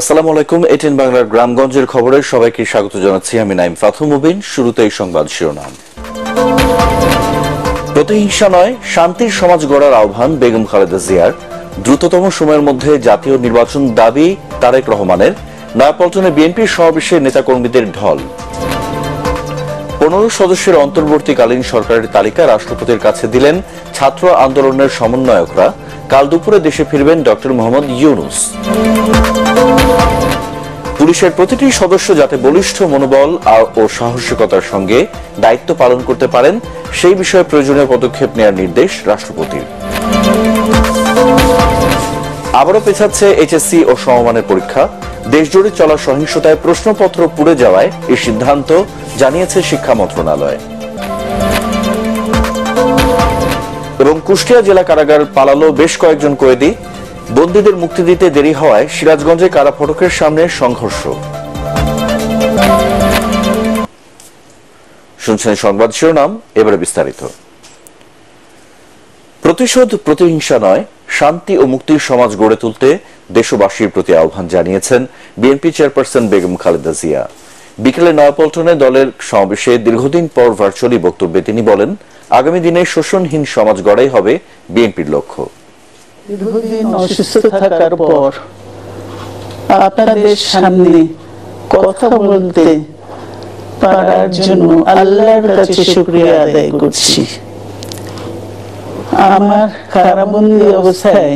আসসালামু আলাইকুম। এটিএন বাংলার গ্রামগঞ্জের খবরে সবাইকে স্বাগত জানাচ্ছি। আমি নাইম ফাথু মুবিন। শুরুতেই সংবাদ শিরোনাম। প্রতিহিংসা নয়, শান্তির সমাজ গড়ার আহ্বান বেগম খালেদা জিয়ার। দ্রুততম সময়ের মধ্যে জাতীয় নির্বাচন দাবি তারেক রহমানের। নয়াপল্টনে বিএনপির সমাবেশে নেতাকর্মীদের ঢল। 15 সদস্যের অন্তর্বর্তীকালীন সরকারের তালিকা রাষ্ট্রপতির কাছে দিলেন ছাত্র আন্দোলনের সমন্বয়করা। কাল দুপুরে দেশে ফিরবেন ডক্টর মোহাম্মদ ইউনূস। পুলিশের প্রতিটি সদস্য যাতে বলিষ্ঠ মনোবল ও সাহসিকতার সঙ্গে দায়িত্ব পালন করতে পারেন সেই বিষয়ে প্রয়োজনীয় পদক্ষেপ নেওয়ার নির্দেশ রাষ্ট্রপতির। আবারও পেছাচ্ছে এইচএসসি ও সমমানের পরীক্ষা। দেশজুড়ে চলা সহিংসতায় প্রশ্নপত্র পুড়ে যাওয়ায় এই সিদ্ধান্ত জানিয়েছে শিক্ষা মন্ত্রণালয়। এবং কুষ্টিয়া জেলা কারাগার পালালো বেশ কয়েকজন কয়েদি। বন্দীদের মুক্তি দিতে দেরি হওয়ায় সিরাজগঞ্জে কারা ফটকের সামনে সংঘর্ষ। শুনছেন সংবাদ শিরোনাম, এবারে বিস্তারিত। প্রতিশোধ, প্রতিহিংসা নয়, শান্তি ও মুক্তির সমাজ গড়ে তুলতে দেশবাসীর প্রতি আহ্বান জানিয়েছেন বিএনপি চেয়ারপারসন বেগম খালেদা জিয়া। বিকেলে নয়াপল্টনে দলের সমাবেশে দীর্ঘদিন পর ভার্চুয়ালি বক্তব্যে তিনি বলেন, আগামী দিনে শোষণহীন সমাজ গড়াই হবে বিএনপির লক্ষ্য। দীর্ঘদিন অসুস্থ থাকার পর আপনাদের সামনে কথা বলতে পারার জন্য আল্লাহর কাছে শুকরিয়া আদায় করছি। আমার কারাবন্দী অবস্থায়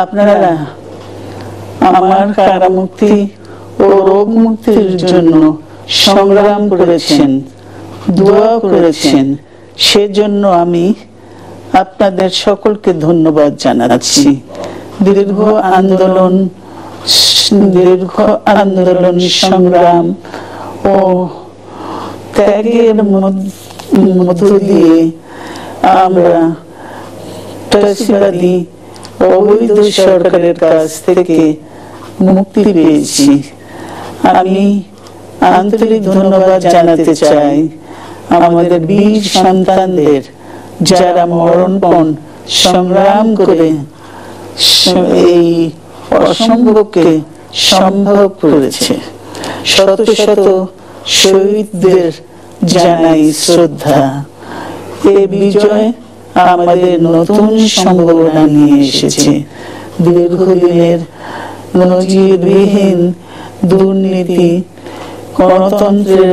আপনারা আমার কারামুক্তি ও রোগ মুক্তির জন্য সংগ্রাম করেছেন, দোয়া করেছেন। সেজন্য আমি আপনাদের সকলকে ধন্যবাদ জানাচ্ছি। দীর্ঘ আন্দোলন সংগ্রাম ও ত্যাগের মধ্য দিয়ে আমরা ফ্যাসিবাদী অবৈধ সরকারের কাছ থেকে মুক্তি পেয়েছি। আমি আন্তরিক ধন্যবাদ জানাতে চাই আমাদের বীর সন্তানদের, যারা মরণপণ সংগ্রাম করে এই অসম্ভবকে সম্ভব করেছে। শত শত শহীদদের জানাই শ্রদ্ধা। এই বিজয় আমাদের নতুন সম্ভাবনা নিয়ে এসেছে। দীর্ঘদিনের নজিরবিহীন দুর্নীতি, গণতন্ত্রের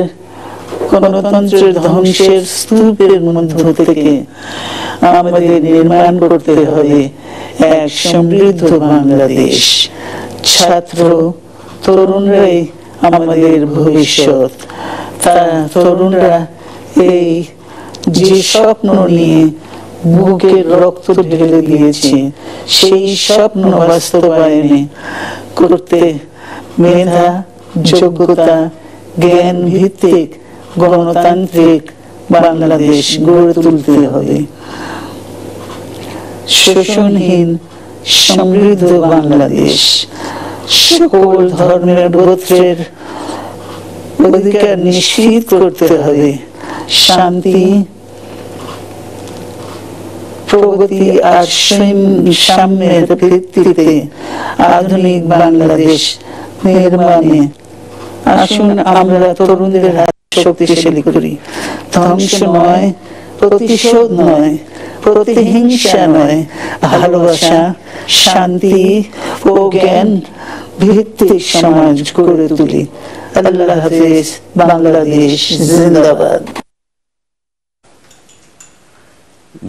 ধ্বংসের স্তূপের মধ্য থেকে আমাদের নির্মাণ করতে হবে এক সমৃদ্ধ বাংলাদেশ। ছাত্র তরুণরাই আমাদের ভবিষ্যৎ। তরুণরা এই যে স্বপ্ন নিয়ে বুকের রক্ত ঢেলে দিয়েছে, সেই স্বপ্ন বাস্তবায়নে করতে মেধা, যোগ্যতা, জ্ঞান ভিত্তিক গণতান্ত্রিক বাংলাদেশ গড়ে তুলতে হবে। শোষণহীন সমৃদ্ধ বাংলাদেশ। সকল ধর্মের গোত্রের অধিকার নিশ্চিত করতে হবে। শান্তি, প্রগতি আর সাম্যের ভিত্তিতে আধুনিক বাংলাদেশ নির্মাণে আসুন আমরা তরুণদের হাত শক্তিশালী করি। ধ্বংস নয়, প্রতিশোধ নয়, প্রতিহিংসা নয়, ভালোবাসা, শান্তি ও জ্ঞান ভিত্তিক সমাজ গড়ে তুলি। আল্লাহ হাফেজ। বাংলাদেশ জিন্দাবাদ।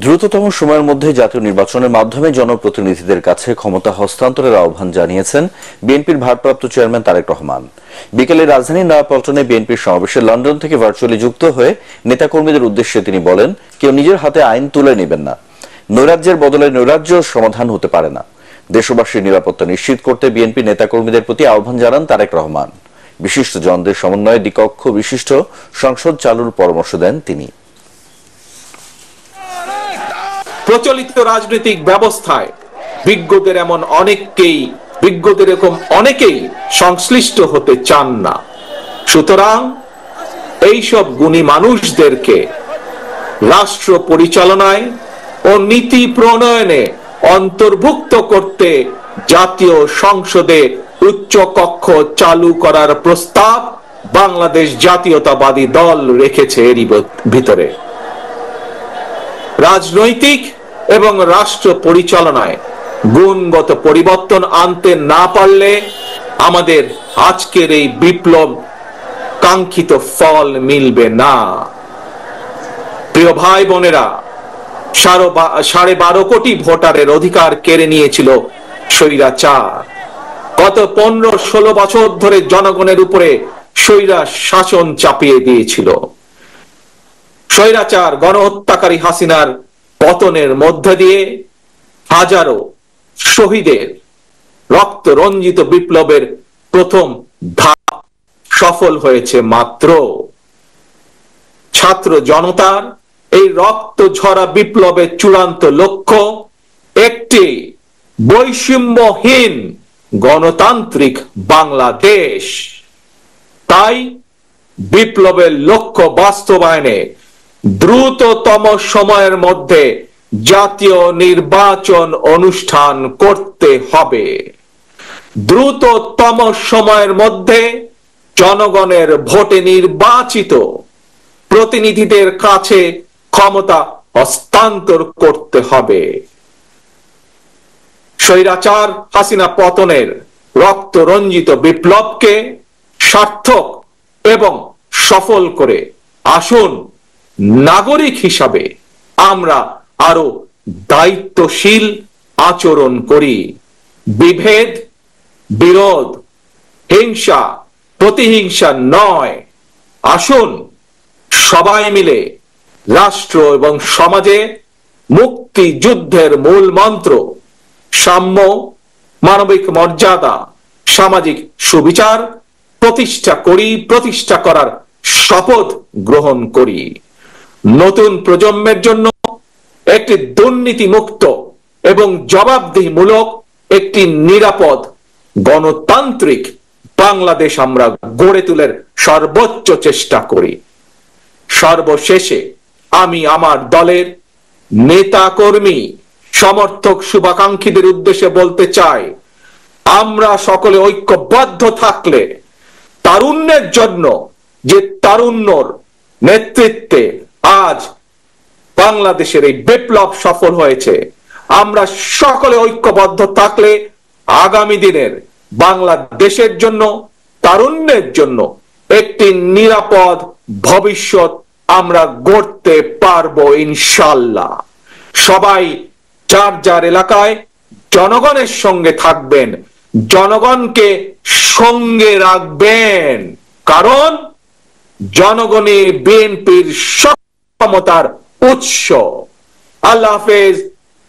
দ্রুততম সময়ের মধ্যে জাতীয় নির্বাচনের মাধ্যমে জনপ্রতিনিধিদের কাছে ক্ষমতা হস্তান্তরের আহ্বান জানিয়েছেন বিএনপির ভারপ্রাপ্ত চেয়ারম্যান তারেক রহমান। বিকেলে রাজধানীর নয়াপল্টনে বিএনপির সমাবেশে লন্ডন থেকে ভার্চুয়ালি যুক্ত হয়ে নেতাকর্মীদের উদ্দেশ্যে তিনি বলেন, কেউ নিজের হাতে আইন তুলে নেবেন না। নৈরাজ্যের বদলে নৈরাজ্য সমাধান হতে পারে না। দেশবাসীর নিরাপত্তা নিশ্চিত করতে বিএনপি নেতাকর্মীদের প্রতি আহ্বান জানান তারেক রহমান। বিশিষ্ট জনদের সমন্বয়ে দ্বিকক্ষ বিশিষ্ট সংসদ চালুর পরামর্শ দেন তিনি। প্রচলিত রাজনৈতিক ব্যবস্থায় বিজ্ঞদের এরকম অনেকেই সংশ্লিষ্ট হতে চান না। সুতরাং এইসব গুণী মানুষদেরকে রাষ্ট্র পরিচালনায় ও নীতি প্রণয়নে অন্তর্ভুক্ত করতে জাতীয় সংসদে উচ্চ কক্ষ চালু করার প্রস্তাব বাংলাদেশ জাতীয়তাবাদী দল রেখেছে এরই ভিতরে। রাজনৈতিক এবং রাষ্ট্র পরিচালনায় গুণগত পরিবর্তন আনতে না পারলে আমাদের আজকের এই বিপ্লব কাঙ্ক্ষিত ফল মিলবে না। প্রিয় ভাই বোনেরা, 12.5 কোটি ভোটারের অধিকার কেড়ে নিয়েছিল স্বৈরাচার। গত 15-16 বছর ধরে জনগণের উপরে স্বৈরা শাসন চাপিয়ে দিয়েছিল। স্বৈরাচার গণহত্যাকারী হাসিনার পতনের মধ্য দিয়ে হাজারো শহীদের রক্ত রঞ্জিত বিপ্লবের প্রথম ধাপ সফল হয়েছে মাত্র। ছাত্র জনতার এই রক্ত ঝরা বিপ্লবের চূড়ান্ত লক্ষ্য একটি বৈষম্যহীন গণতান্ত্রিক বাংলাদেশ। তাই বিপ্লবের লক্ষ্য বাস্তবায়নে দ্রুততম সময়ের মধ্যে জাতীয় নির্বাচন অনুষ্ঠান করতে হবে। দ্রুততম সময়ের মধ্যে জনগণের ভোটে নির্বাচিত প্রতিনিধিদের কাছে ক্ষমতা হস্তান্তর করতে হবে। স্বৈরাচার হাসিনা পতনের রক্ত রঞ্জিত বিপ্লবকে সার্থক এবং সফল করে আসুন নাগরিক হিসাবে আমরা আরো দায়িত্বশীল আচরণ করি। বিভেদ, বিরোধ, হিংসা, প্রতিহিংসা নয়। আসুন সবাই মিলে রাষ্ট্র এবং সমাজে মুক্তিযুদ্ধের মূল মন্ত্র সাম্য, মানবিক মর্যাদা, সামাজিক সুবিচার প্রতিষ্ঠা করার শপথ গ্রহণ করি। নতুন প্রজন্মের জন্য একটি দুর্নীতি মুক্ত এবং জবাবদিহিমূলক একটি নিরাপদ গণতান্ত্রিক বাংলাদেশ আমরা গড়ে তোলার সর্বোচ্চ চেষ্টা করি। সর্বশেষে আমি আমার দলের নেতা কর্মী, সমর্থক, শুভাকাঙ্ক্ষীদের উদ্দেশ্যে বলতে চাই, আমরা সকলে ঐক্যবদ্ধ থাকলে তারুণ্যের জন্য যে তারুণ্যর নেতৃত্বে আজ বাংলাদেশের এই বিপ্লব সফল হয়েছে, আমরা সকলে ঐক্যবদ্ধ থাকলে আগামী দিনের বাংলাদেশের জন্য, তারুণ্যের জন্য একটি নিরাপদ ভবিষ্যৎ আমরা গড়তে পারবো ইনশাআল্লাহ। সবাই যার যার এলাকায় জনগণের সঙ্গে থাকবেন, জনগণকে সঙ্গে রাখবেন, কারণ জনগণই বিএনপির ক্ষমতার উৎস। আল্লাহ হাফেজ।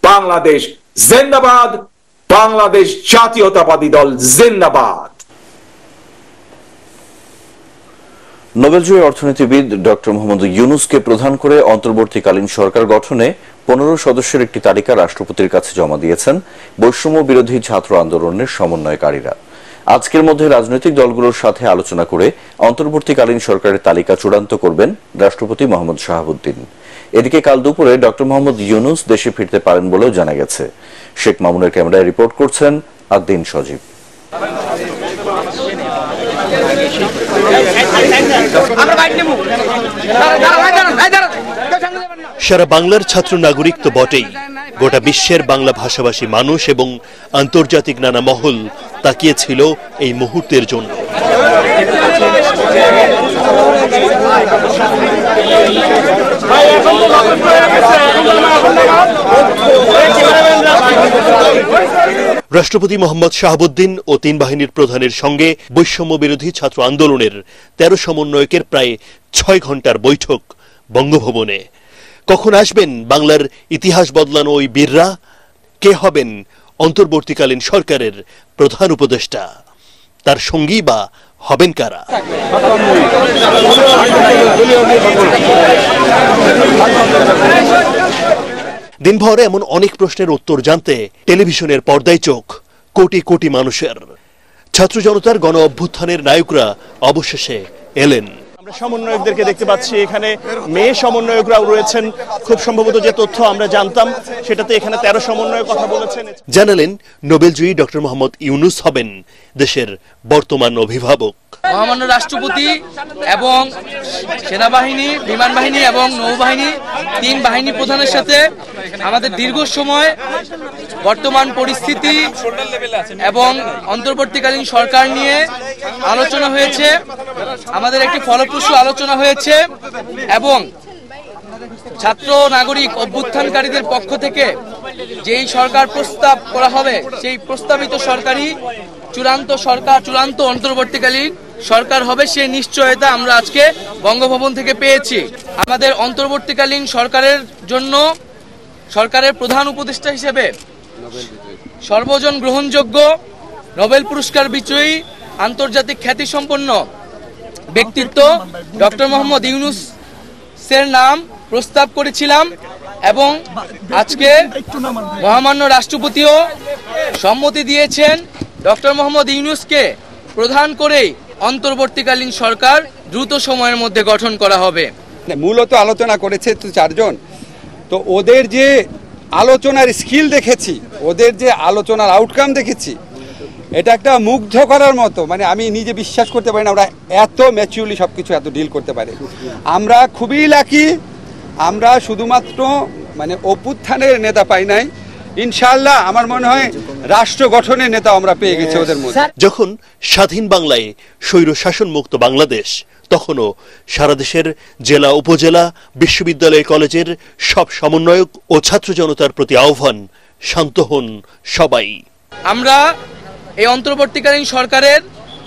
বাংলাদেশ জিন্দাবাদ। বাংলাদেশ জাতীয়তাবাদী দল জিন্দাবাদ। নোবেলজয়ী অর্থনীতিবিদ ডক্টর মোহাম্মদ ইউনূসকে প্রধান করে অন্তর্বর্তীকালীন সরকার গঠনে 15 সদস্যের একটি তালিকা রাষ্ট্রপতির কাছে জমা দিয়েছেন বৈষম্য বিরোধী ছাত্র আন্দোলনের সমন্বয়কারীরা। আজকের মধ্যে রাজনৈতিক দলগুলোর সাথে আলোচনা করে অন্তর্বর্তীকালীন সরকারের তালিকা চূড়ান্ত করবেন রাষ্ট্রপতি মোহাম্মদ শাহাবুদ্দিন। এদিকে কাল দুপুরে ডক্টর মোহাম্মদ ইউনূস দেশে ফিরতে পারেন বলেও জানা গেছে। শেখ মামুনের ক্যামেরায় রিপোর্ট করছেন আদ্দিন সজীব। সারা বাংলার ছাত্র নাগরিক তো বটেই, গোটা বিশ্বের বাংলা ভাষাভাষী মানুষ এবং আন্তর্জাতিক নানা মহল তাকিয়েছিল এই মুহূর্তের জন্য। রাষ্ট্রপতি মোহাম্মদ শাহাবুদ্দিন ও 3 বাহিনীর প্রধানের সঙ্গে বৈষম্য বিরোধী ছাত্র আন্দোলনের 13 সমন্বয়কের প্রায় 6 ঘন্টার বৈঠক বঙ্গভবনে। কখন আসবেন বাংলার ইতিহাস বদলানো ওই বীররা? কে হবেন অন্তর্বর্তীকালীন সরকারের প্রধান উপদেষ্টা? তার সঙ্গী বা হবেন কারা? দিনভর এমন অনেক প্রশ্নের উত্তর জানতে টেলিভিশনের পর্দায় চোখ কোটি কোটি মানুষের। ছাত্র জনতার গণ অভ্যুত্থানের নায়করা অবশেষে এলেন। আমরা সমন্বয়কদেরকে দেখতে পাচ্ছি, এখানে মেয়ে সমন্বয়করাও রয়েছেন। খুব সম্ভবত যে তথ্য আমরা জানতাম সেটাতে এখানে 13 সমন্বয়ক কথা বলেছেন। জানালেন নোবেলজয়ী ডক্টর মোহাম্মদ ইউনূস হবেন দেশের বর্তমান অভিভাবক। মহামান্য রাষ্ট্রপতি এবং সেনাবাহিনী, বিমান বাহিনী এবং নৌবাহিনী 3 বাহিনী প্রধানের সাথে আমাদের দীর্ঘ সময় বর্তমান পরিস্থিতি এবং অন্তর্বর্তীকালীন সরকার নিয়ে আলোচনা হয়েছে। আমাদের একটি ফলপ্রসূ আলোচনা হয়েছে এবং ছাত্র নাগরিক অভ্যুত্থানকারীদের পক্ষ থেকে যেই সরকার প্রস্তাব করা হবে সেই প্রস্তাবিত সরকারি চূড়ান্ত অন্তর্বর্তীকালীন সরকার হবে, সেই নিশ্চয়তা আমরা আজকে বঙ্গভবন থেকে পেয়েছি। আমাদের অন্তর্বর্তীকালীন সরকারের জন্য সরকারের প্রধান উপদেষ্টা হিসেবে সর্বজন গ্রহণযোগ্য নোবেল পুরস্কার বিজয়ী আন্তর্জাতিক খ্যাতিসম্পন্ন ব্যক্তিত্ব ডক্টর মোহাম্মদ ইউনূসের নাম প্রস্তাব করেছিলাম এবং আজকে মহামান্য রাষ্ট্রপতিও সম্মতি দিয়েছেন ডক্টর মোহাম্মদ ইউনূসকে প্রধান করেই অন্তর্বর্তীকালীন সরকার দ্রুত সময়ের মধ্যে গঠন করা হবে। মূলত আলোচনা করেছে তো 4 জন, তো ওদের যে আলোচনার স্কিল দেখেছি, ওদের যে আলোচনার আউটকাম দেখেছি, এটা একটা মুগ্ধ করার মতো। মানে আমি নিজে বিশ্বাস করতে পারি না ওরা এত ম্যাচিউরলি সবকিছু এত ডিল করতে পারে। আমরা খুবই লাকি, আমরা শুধুমাত্র মানে অভ্যুত্থানের নেতা পাই নাই, ইনশাআল্লাহ আমার মনে হয় রাষ্ট্র গঠনের নেতা আমরা পেয়ে গেছি ওদের মধ্যে। যখন স্বাধীন বাংলায় স্বৈর শাসন মুক্ত বাংলাদেশ, তখনও সারা দেশের জেলা উপজেলা বিশ্ববিদ্যালয় কলেজের সব সমন্বয়ক ও ছাত্র জনতার প্রতি আহ্বান, শান্ত হন সবাই। আমরা এই অন্তর্বর্তীকালীন সরকারের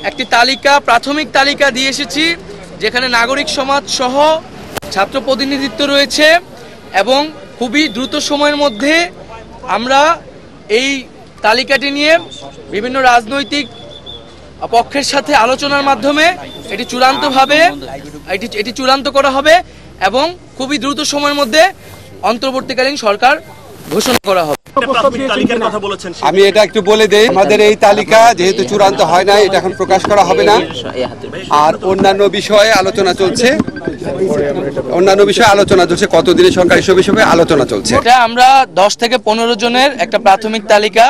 একটি তালিকা, প্রাথমিক তালিকা দিয়ে এসেছি, যেখানে নাগরিক সমাজ সহ ছাত্র প্রতিনিধিত্ব রয়েছে এবং খুবই দ্রুত সময়ের মধ্যে আমরা এই তালিকাটি নিয়ে বিভিন্ন রাজনৈতিক পক্ষের সাথে আলোচনার মাধ্যমে এটি চূড়ান্ত করা হবে এবং খুবই দ্রুত সময়ের মধ্যে অন্তর্বর্তীকালীন সরকার ঘোষণা করা হবে। আমি এটা একটু বলে দেই, আমাদের এই তালিকা যেহেতু চূড়ান্ত হয় না, এটা এখন প্রকাশ করা হবে না। আর অন্যান্য বিষয়ে আলোচনা চলছে, কতদিনের সরকার হিসেবে আলোচনা চলছে। এটা আমরা 10 থেকে 15 জনের একটা প্রাথমিক তালিকা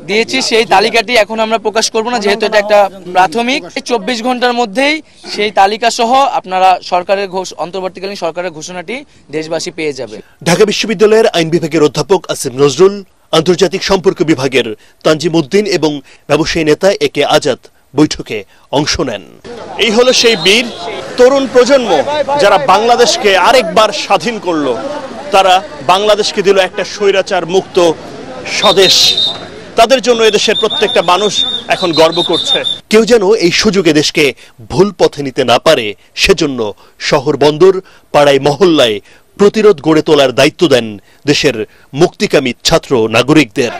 দিয়েছি, সেই তালিকাটি এখন আমরা প্রকাশ করব না, যেহেতু এটা একটা প্রাথমিক। 24 ঘন্টার মধ্যেই সেই তালিকা সহ আপনারা অন্তর্বর্তীকালীন সরকারের ঘোষণাটি দেশবাসী পেয়ে যাবে। ঢাকা বিশ্ববিদ্যালয়ের আইন বিভাগের অধ্যাপক আসিফ নজরুল, আন্তর্জাতিক সম্পর্ক বিভাগের তানজিম উদ্দিন এবং ব্যবসায়ী নেতা একে আজাদ বৈঠকে অংশ নেন। এই হলো সেই বীর তরুণ প্রজন্ম যারা বাংলাদেশকে আরেকবার স্বাধীন করলো। তারা বাংলাদেশকে দিল একটা স্বৈরাচার মুক্ত স্বদেশ। তাদের জন্য এদেশের প্রত্যেকটা মানুষ এখন গর্ব করছে। কেউ যেন এই সুযোগে দেশকে ভুল পথে নিতে না পারে, সেজন্য শহর বন্দর, পাড়ায় মহল্লায় প্রতিরোধ গড়ে তোলার দায়িত্ব দেন দেশের মুক্তিকামী ছাত্র নাগরিকদের।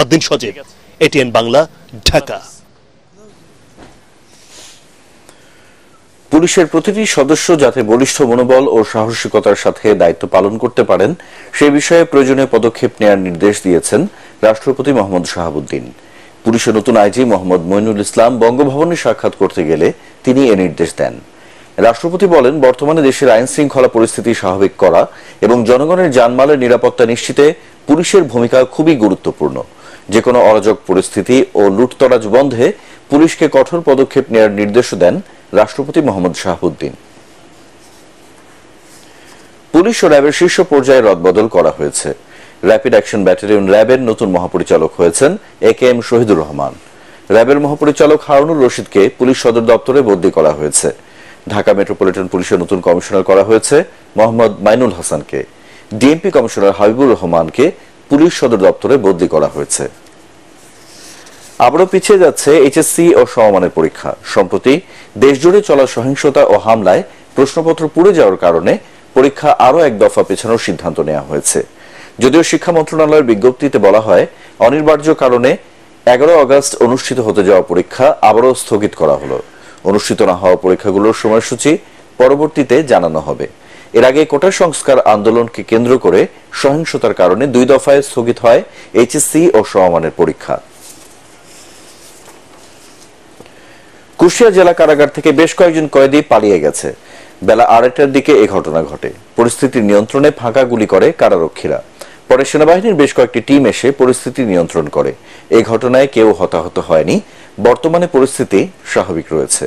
আদ্দিন সজীব, এটিএন বাংলা, ঢাকা। পুলিশের প্রতিটি সদস্য যাতে বলিষ্ঠ মনোবল ও সাহসিকতার সাথে দায়িত্ব পালন করতে পারেন সে বিষয়ে প্রয়োজনীয় পদক্ষেপ নেওয়ার নির্দেশ দিয়েছেন রাষ্ট্রপতি মোহাম্মদ শাহাবুদ্দিন। পুলিশের নতুন আইজি মোহাম্মদ মইনুল ইসলাম বঙ্গভবনে সাক্ষাৎ করতে গেলে তিনি এ নির্দেশ দেন। রাষ্ট্রপতি বলেন, বর্তমানে দেশের আইন শৃঙ্খলা পরিস্থিতি স্বাভাবিক করা এবং জনগণের জানমালের নিরাপত্তা নিশ্চিতে পুলিশের ভূমিকা খুবই গুরুত্বপূর্ণ। যে কোনো অরাজক পরিস্থিতি ও লুটতরাজ বন্ধে পুলিশকে কঠোর পদক্ষেপ নেওয়ার নির্দেশ দেন রাষ্ট্রপতি মোহাম্মদ শাহাবুদ্দিন। পুলিশ ও র্যাবের শীর্ষ পর্যায়ে রদবদল করা হয়েছে। র্যাপিড অ্যাকশন ব্যাটালিয়ন র্যাবের নতুন মহাপরিচালক হয়েছেন একেএম শহীদুর রহমান। র্যাবের মহাপরিচালক হারুনুর রশিদকে পুলিশ সদর দপ্তরে বদলি করা হয়েছে। ঢাকা মেট্রোপলিটন পুলিশের নতুন কমিশনার করা হয়েছে মোহাম্মদ মাইনুল হাসানকে। ডিএমপি কমিশনার হাবিবুর রহমানকে পুলিশ সদর দপ্তরে বদলি করা হয়েছে। আবারও পিছিয়ে যাচ্ছে এইচএসসি ও সমমানের পরীক্ষা। সম্প্রতি দেশজুড়ে চলা সহিংসতা ও হামলায় প্রশ্নপত্র পুড়ে যাওয়ার কারণে পরীক্ষা আরও এক দফা পেছানোর সিদ্ধান্ত নেওয়া হয়েছে। যদিও শিক্ষা মন্ত্রণালয়ের বিজ্ঞপ্তিতে বলা হয়, অনিবার্য কারণে 11 আগস্ট অনুষ্ঠিত হতে যাওয়া পরীক্ষা আবারও স্থগিত করা হলো। অনুষ্ঠিত না হওয়া পরীক্ষাগুলোর সময়সূচি পরবর্তীতে জানানো হবে। এর আগে কোটা সংস্কার আন্দোলনকে কেন্দ্র করে সহিংসতার কারণে 2 দফায় স্থগিত হয় এইচএসসি ও সমমানের পরীক্ষা। কুষ্টিয়া জেলা কারাগার থেকে বেশ কয়েকজন কয়েদি পালিয়ে গেছে। বেলা 2:30টার দিকে এই ঘটনা ঘটে। পরিস্থিতি নিয়ন্ত্রণে ফাঁকা গুলি করে কারারক্ষীরা। পরে সেনাবাহিনীর বেশ কয়েকটি টিম এসে পরিস্থিতি নিয়ন্ত্রণ করে। এই ঘটনায় কেউ হতাহত হয়নি। বর্তমানে পরিস্থিতি স্বাভাবিক রয়েছে।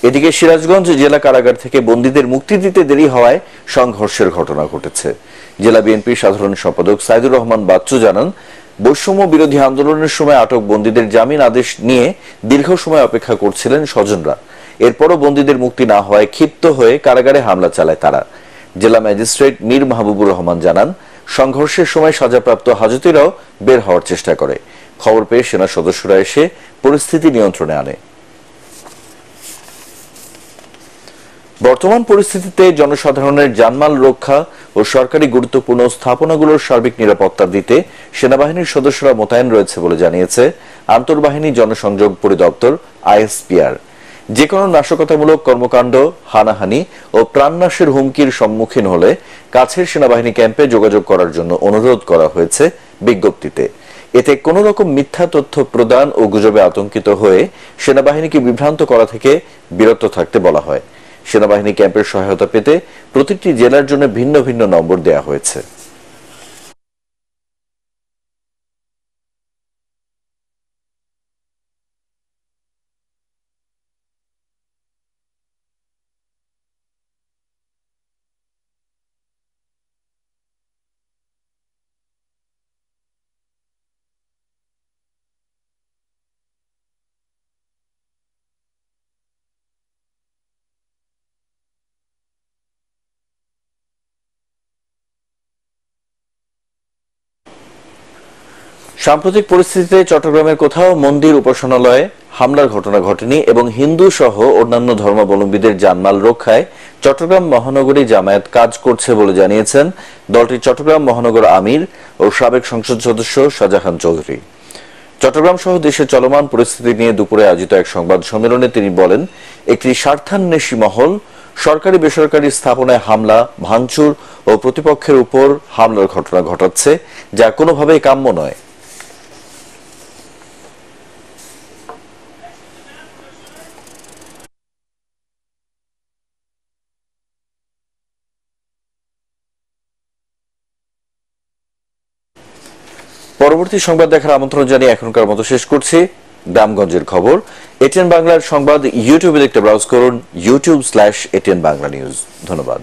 এদিকে সিরাজগঞ্জ জেলা কারাগার থেকে বন্দীদের মুক্তি দিতে দেরি হওয়ায় সংঘর্ষের ঘটনা ঘটেছে। জেলা বিএনপির সাধারণ সম্পাদক সাইদুর রহমান বাচ্চু জানান, বৈষম্য বিরোধী আন্দোলনের সময় আটক বন্দীদের জামিন আদেশ নিয়ে দীর্ঘ সময় অপেক্ষা করছিলেন স্বজনরা। এরপরও বন্দীদের মুক্তি না হওয়ায় ক্ষিপ্ত হয়ে কারাগারে হামলা চালায় তারা। জেলা ম্যাজিস্ট্রেট মীর মাহবুবুর রহমান জানান, সংঘর্ষের সময় সাজাপ্রাপ্ত হাজতীরাও বের হওয়ার চেষ্টা করে। খবর পেয়ে সেনা সদস্যরা এসে পরিস্থিতি নিয়ন্ত্রণে আনে। বর্তমান পরিস্থিতিতে জনসাধারণের জানমাল রক্ষা ও সরকারি গুরুত্বপূর্ণ স্থাপনাগুলোর সার্বিক নিরাপত্তা দিতে সেনাবাহিনীর সদস্যরা মোতায়েন রয়েছে বলে জানিয়েছে আন্তর্বাহিনী জনসংযোগ পরিদপ্তর আইএসপিআর। যে কোনো নাশকতামূলক কর্মকাণ্ড, হানাহানি ও প্রাণনাশের হুমকির সম্মুখীন হলে কাছের সেনাবাহিনী ক্যাম্পে যোগাযোগ করার জন্য অনুরোধ করা হয়েছে বিজ্ঞপ্তিতে। এতে কোন রকম মিথ্যা তথ্য প্রদান ও গুজবে আতঙ্কিত হয়ে সেনাবাহিনীকে বিভ্রান্ত করা থেকে বিরত থাকতে বলা হয়। সেনাবাহিনী ক্যাম্পের সহায়তা পেতে প্রতিটি জেলার জন্য ভিন্ন ভিন্ন নম্বর দেওয়া হয়েছে। সাম্প্রতিক পরিস্থিতিতে চট্টগ্রামের কোথাও মন্দির উপাসনালয়ে হামলার ঘটনা ঘটেনি এবং হিন্দু সহ অন্যান্য ধর্মাবলম্বীদের জানমাল রক্ষায় চট্টগ্রাম মহানগরী জামায়াত কাজ করছে বলে জানিয়েছেন দলটির চট্টগ্রাম মহানগর আমির ও সাবেক সংসদ সদস্য শাহজাহান চৌধুরী। চট্টগ্রাম সহ দেশের চলমান পরিস্থিতি নিয়ে দুপুরে আয়োজিত এক সংবাদ সম্মেলনে তিনি বলেন, একটি স্বার্থান্বেষী মহল সরকারি বেসরকারি স্থাপনায় হামলা, ভাঙচুর ও প্রতিপক্ষের উপর হামলার ঘটনা ঘটাচ্ছে, যা কোনোভাবেই কাম্য নয়। পরবর্তী সংবাদ দেখার আমন্ত্রণ জানিয়ে এখনকার মতো শেষ করছি। গ্রামগঞ্জের খবর এটিএন বাংলার সংবাদ ইউটিউবে দেখতে ব্রাউজ করুন youtube/ATN Bangla News। ধন্যবাদ।